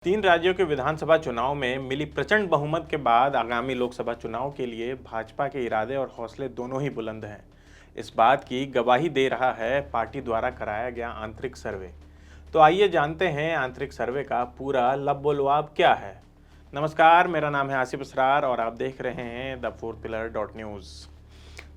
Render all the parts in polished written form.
तीन राज्यों के विधानसभा चुनाव में मिली प्रचंड बहुमत के बाद आगामी लोकसभा चुनाव के लिए भाजपा के इरादे और हौसले दोनों ही बुलंद हैं। इस बात की गवाही दे रहा है पार्टी द्वारा कराया गया आंतरिक सर्वे। तो आइए जानते हैं आंतरिक सर्वे का पूरा लबोलवाब क्या है। नमस्कार, मेरा नाम है आसिफ असरार और आप देख रहे हैं the fourth pillar dot news.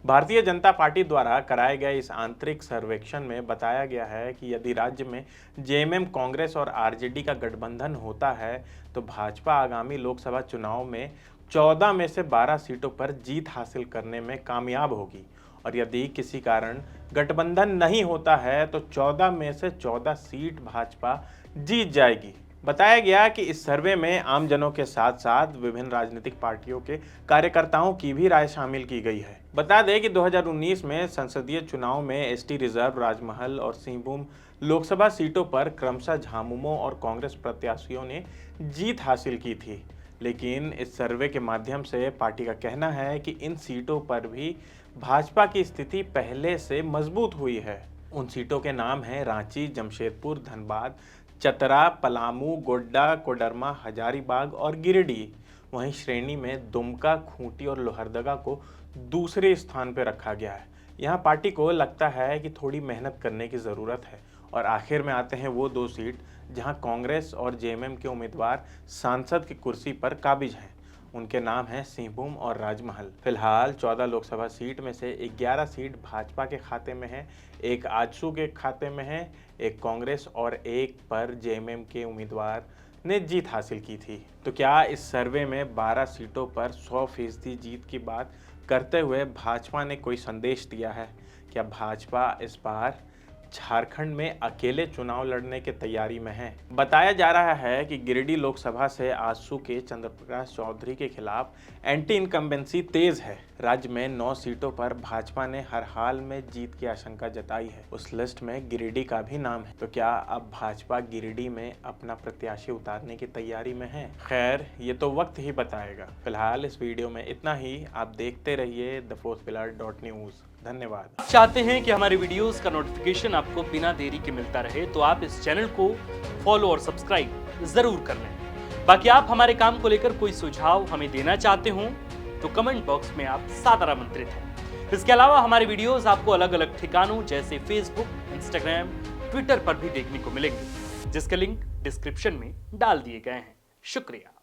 Bharatiya Janata party द्वारा कराए गए इस आंतरिक सर्वेक्षण में बताया गया है कि यदि राज्य में जेएमएम, कांग्रेस और आरजेडी का गठबंधन होता है तो भाजपा आगामी लोकसभा चुनाव में 14 में से 12 सीटों पर जीत हासिल करने में कामयाब होगी और यदि किसी कारण गठबंधन नहीं होता है तो 14 में से 14 सीट भाजपा जीत जाएगी। बताया गया कि इस सर्वे में आमजनों के साथ साथ विभिन्न राजनीतिक पार्टियों के कार्यकर्ताओं की भी राय शामिल की गई है। बता दें कि 2019 में संसदीय चुनाव में एसटी रिजर्व, राजमहल और सिंहभूम लोकसभा सीटों पर क्रमशः झामुमो और कांग्रेस प्रत्याशियों ने जीत हासिल की थी। लेकिन इस सर्वे के माध्यम से पार्टी का कहना है कि इन सीटों पर भी भाजपा की स्थिति पहले से मजबूत हुई है। उन सीटों के नाम हैं रांची, जमशेदपुर, धनबाद, चतरा, पलामू, गोड्डा, कोडरमा, हजारीबाग और गिरिडीह। वहीं श्रेणी में दुमका, खूंटी और लोहरदगा को दूसरे स्थान पर रखा गया है। यहाँ पार्टी को लगता है कि थोड़ी मेहनत करने की ज़रूरत है। और आखिर में आते हैं वो दो सीट जहाँ कांग्रेस और जेएमएम के उम्मीदवार सांसद की कुर्सी पर काबिज हैं। उनके नाम हैं सिंहभूम और राजमहल। फिलहाल 14 लोकसभा सीट में से 11 सीट भाजपा के खाते में है, एक आजसू के खाते में है, एक कांग्रेस और एक पर जेएमएम के उम्मीदवार ने जीत हासिल की थी। तो क्या इस सर्वे में 12 सीटों पर 100% जीत की बात करते हुए भाजपा ने कोई संदेश दिया है? क्या भाजपा इस बार झारखंड में अकेले चुनाव लड़ने की तैयारी में है? बताया जा रहा है कि गिरिडीह लोकसभा से आजसू के चंद्रप्रकाश चौधरी के खिलाफ एंटी इनकम्बेंसी तेज है। राज्य में 9 सीटों पर भाजपा ने हर हाल में जीत की आशंका जताई है। उस लिस्ट में गिरिडीह का भी नाम है। तो क्या अब भाजपा गिरिडीह में अपना प्रत्याशी उतारने की तैयारी में है? खैर, ये तो वक्त ही बताएगा। फिलहाल इस वीडियो में इतना ही। आप देखते रहिए the fourth pillar dot news. धन्यवाद। आप चाहते हैं कि हमारे वीडियोस का नोटिफिकेशन आपको बिना देरी के मिलता रहे तो आप इस चैनल को फॉलो और सब्सक्राइब जरूर कर लें। बाकी आप हमारे काम को लेकर कोई सुझाव हमें देना चाहते हो तो कमेंट बॉक्स में आप सादर आमंत्रित हैं। इसके अलावा हमारे वीडियोस आपको अलग अलग ठिकानों जैसे फेसबुक, इंस्टाग्राम, ट्विटर पर भी देखने को मिलेंगे, जिसके लिंक डिस्क्रिप्शन में डाल दिए गए हैं। शुक्रिया।